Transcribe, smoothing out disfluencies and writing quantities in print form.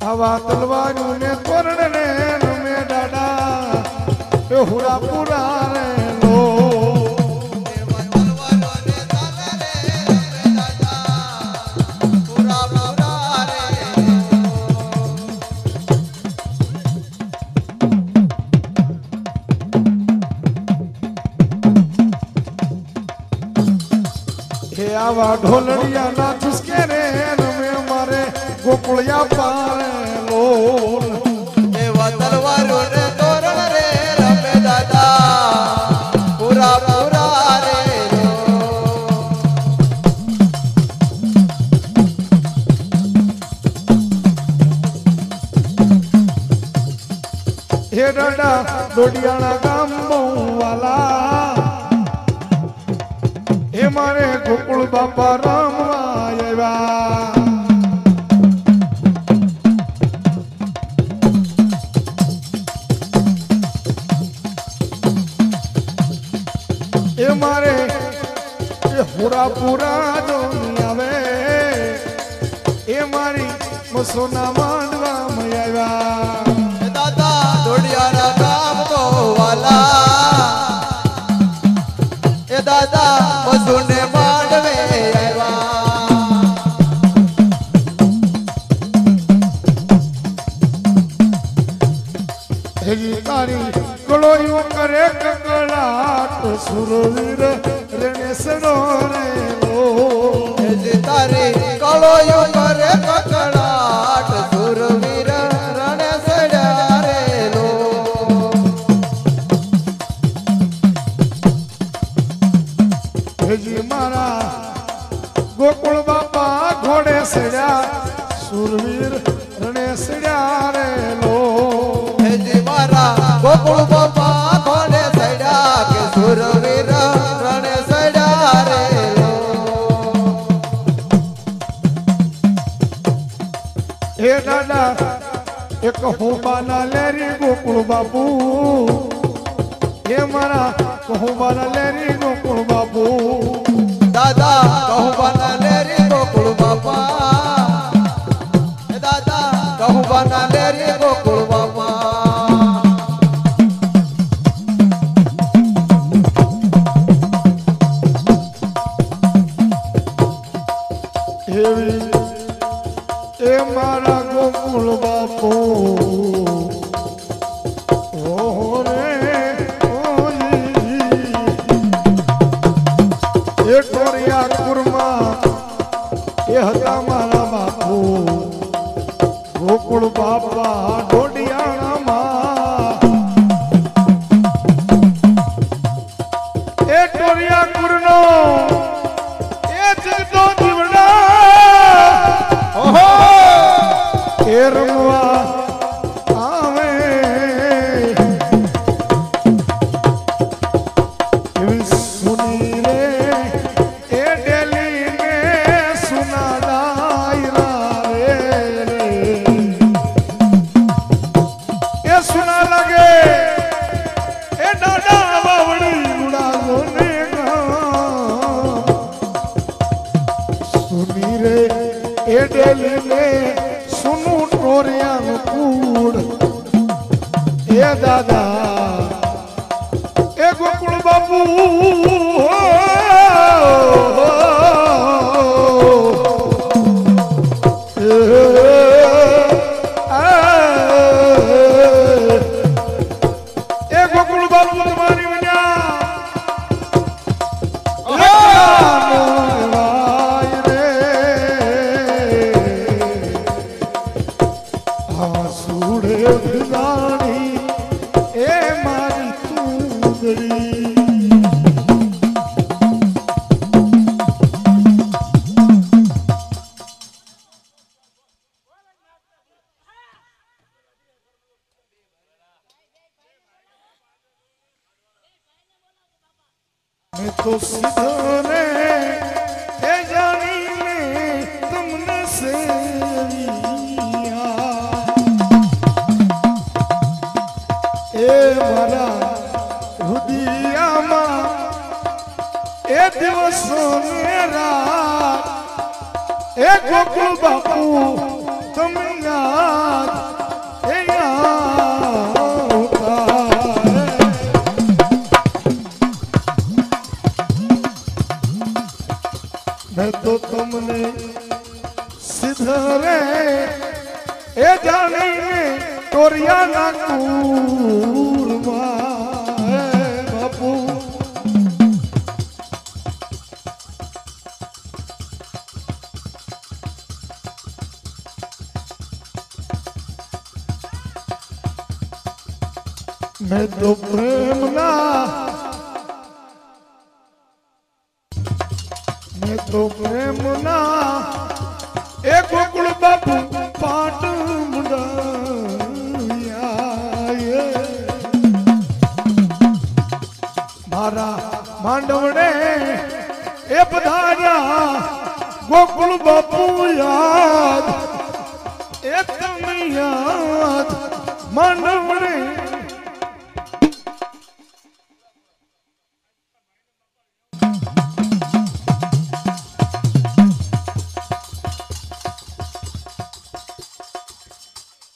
આવા તલવારું ને તોરણ ને રમે દાડા એ હુરા પુરા રે લો આવા ઢોલડિયા ના ચુસ્કે રે રમે મારે ગોકુળિયા પારે લોલ એવા તલવારો ને તોરણ રે રમે દાદા પૂરા પૂરા રે હે દાદા ડોડિયાના ગામ બહુ વાલા હે મારે ગોકુળ બાપા રમવા આવ્યા એ મારે એ હોરાપુરા જો આવે એ મારી મસોના માંડવા આવ્યા દાદા દોડિયાના ગામ તો વાલા એ દાદા મસુને માંડવે આવ્યા હેજી તારી ગળોયો કરે કકળાટ સુરવીર રણે સડો રે લો હેજી તારી ગળોયો કરે કકળાટ સુરવીર રણે સડ્યા રે લો હેજી મારા ગોકુળ બાપા ઘોડે સડ્યા સુરવીર રણે સડ્યા રે લો હેજી મારા ગોકુળ બાપા ઘોડે સડ્યા કે સુરવીર રણે સડ્યા રે લો હે દાદા એક હોબાના લેરી ગોકુળ બાપુ હે મારા હોબાના લેરી ગોકુળ બાપુ દાદા કહુબાના લેરી ગોકુળ બાપા દાદા કહુબાના લેરી ગોકુળ બાપા એવી એ મારા ગોકુળ બાપુ ઓ રે ઓજી એ ટોરિયા કુરમા એ હતા મારા બાપુ ગોકુળ બાપા ડોડિયાણામાં એ ટોરિયા કુરનો એ જગતો જીવડા ઓહો એ રમવા આવે એવી સુની રે એ ડેલી ને સુના ડાયરા રે એ સુના લાગે એ દાદા બાવડી ઉડાવો ને સુની રે એ ડેલી ને સુનું ટોરિયાનું કૂડ એ દાદા એ ગોકુળ બાપુ એ ગોકુળ બાપુ તમારી વિના સુડે ગાણી એ મારી ચૂંદડી मैं तो सीधो ने ए जानी ने तुमने से ए मारा रुदियामा ए દિવસો ને રાત એ ગોકુળ બાપુ तुम याद आता है। मैं तो तुमने सिधरे ए जाने तोरिया ना कूरमा बापू मैं तो प्रेम ना मैं तो प्रेम ना एक गोकुल बापू पाट मुंडा मारा मांडवड़े ए पधारा गोकुल बापू याद एक याद मांडवड़े